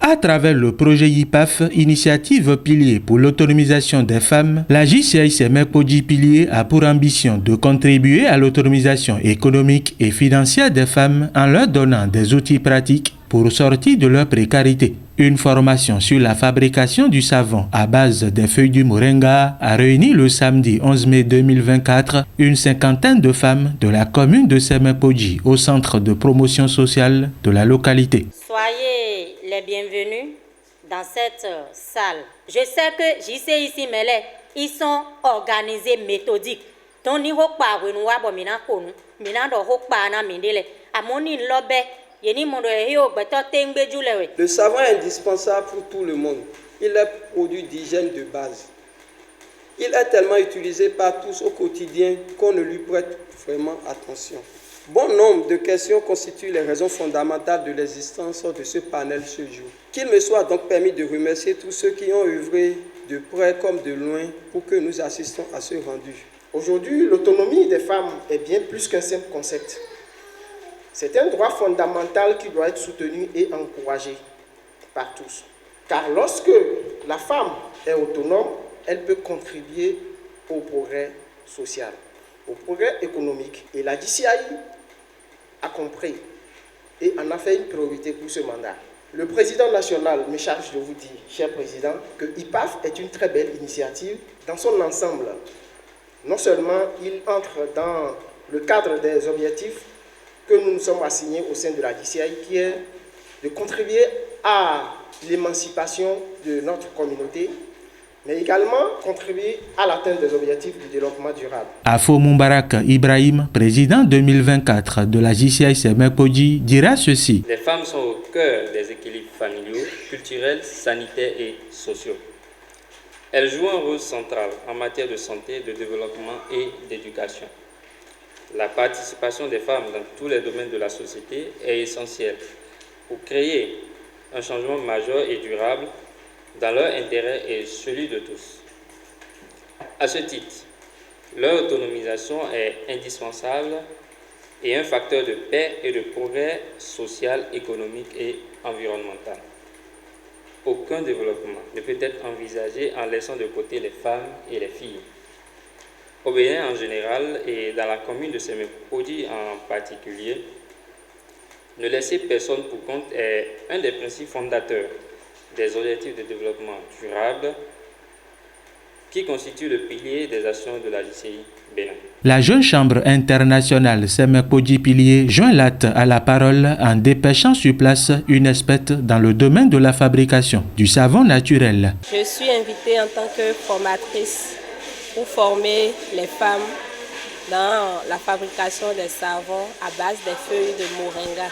À travers le projet IPAF, Initiative Pilier pour l'autonomisation des femmes, la JCI Semek-Podji Pilier a pour ambition de contribuer à l'autonomisation économique et financière des femmes en leur donnant des outils pratiques pour sortir de leur précarité. Une formation sur la fabrication du savon à base des feuilles du moringa a réuni le samedi 11 mai 2024 une cinquantaine de femmes de la commune de Semek-Podji au centre de promotion sociale de la localité. Soyez les bienvenus dans cette salle. Je sais que JCI ici, mais ils sont organisés, méthodiques. Le savon est indispensable pour tout le monde. Il est produit d'hygiène de base. Il est tellement utilisé par tous au quotidien qu'on ne lui prête vraiment attention. Bon nombre de questions constituent les raisons fondamentales de l'existence de ce panel ce jour. Qu'il me soit donc permis de remercier tous ceux qui ont œuvré de près comme de loin pour que nous assistions à ce rendu. Aujourd'hui, l'autonomie des femmes est bien plus qu'un simple concept. C'est un droit fondamental qui doit être soutenu et encouragé par tous. Car lorsque la femme est autonome, elle peut contribuer au progrès social, au progrès économique. Et la JCI a compris et en a fait une priorité pour ce mandat. Le président national me charge de vous dire, cher président, que IPAF est une très belle initiative dans son ensemble. Non seulement il entre dans le cadre des objectifs que nous nous sommes assignés au sein de la JCI, qui est de contribuer à l'émancipation de notre communauté, mais également contribuer à l'atteinte des objectifs du développement durable. Afo Moubarak Ibrahim, président 2024 de la JCI Semek-Podji, dira ceci. Les femmes sont au cœur des équilibres familiaux, culturels, sanitaires et sociaux. Elles jouent un rôle central en matière de santé, de développement et d'éducation. La participation des femmes dans tous les domaines de la société est essentielle pour créer un changement majeur et durable dans leur intérêt et celui de tous. À ce titre, leur autonomisation est indispensable et un facteur de paix et de progrès social, économique et environnemental. Aucun développement ne peut être envisagé en laissant de côté les femmes et les filles. Au Bénin en général et dans la commune de Semek-Podji en particulier, ne laisser personne pour compte est un des principes fondateurs des objectifs de développement durable qui constitue le pilier des actions de la JCI Bénin. La jeune chambre internationale Semek-Podji Pilier joint l'acte à la parole en dépêchant sur place une experte dans le domaine de la fabrication du savon naturel. Je suis invitée en tant que formatrice pour former les femmes dans la fabrication des savons à base des feuilles de moringa.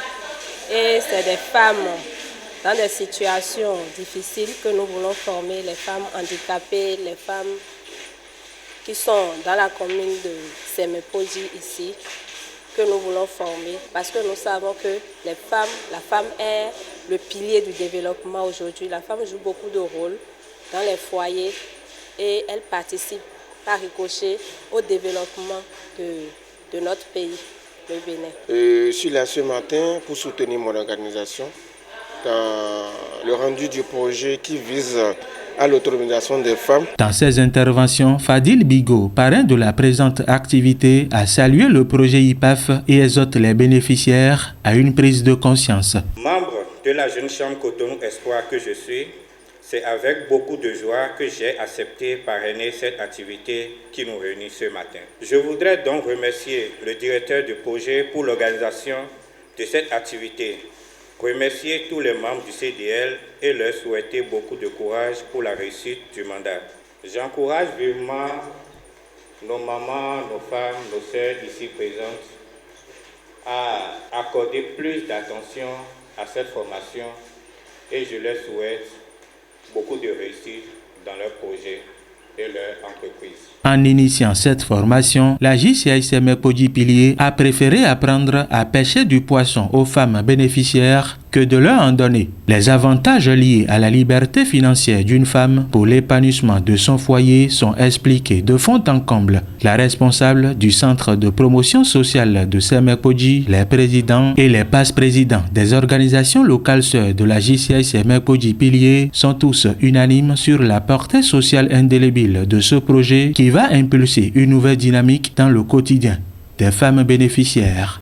Et c'est des femmes dans des situations difficiles que nous voulons former, les femmes handicapées, les femmes qui sont dans la commune de Semek-Podji ici, que nous voulons former parce que nous savons que la femme est le pilier du développement aujourd'hui. La femme joue beaucoup de rôles dans les foyers et elle participe par ricochet au développement de notre pays, le Bénin. Je suis là ce matin pour soutenir mon organisation dans le rendu du projet qui vise à l'autonomisation des femmes. Dans ses interventions, Fadil Bigo, parrain de la présente activité, a salué le projet IPAF et exhorte les bénéficiaires à une prise de conscience. Membre de la jeune chambre Cotonou Espoir que je suis, c'est avec beaucoup de joie que j'ai accepté parrainer cette activité qui nous réunit ce matin. Je voudrais donc remercier le directeur du projet pour l'organisation de cette activité, remercier tous les membres du CDL et leur souhaiter beaucoup de courage pour la réussite du mandat. J'encourage vivement nos mamans, nos femmes, nos sœurs ici présentes à accorder plus d'attention à cette formation et je leur souhaite beaucoup de réussite dans leur projet et leur entreprise. En initiant cette formation, la JCI Semek-Podji Pilier a préféré apprendre à pêcher du poisson aux femmes bénéficiaires que de leur en donner. Les avantages liés à la liberté financière d'une femme pour l'épanouissement de son foyer sont expliqués de fond en comble. La responsable du centre de promotion sociale de Semerkpodji, les présidents et les passe-présidents des organisations locales sœurs de la JCI Semerkpodji Pilier sont tous unanimes sur la portée sociale indélébile de ce projet qui va impulser une nouvelle dynamique dans le quotidien des femmes bénéficiaires.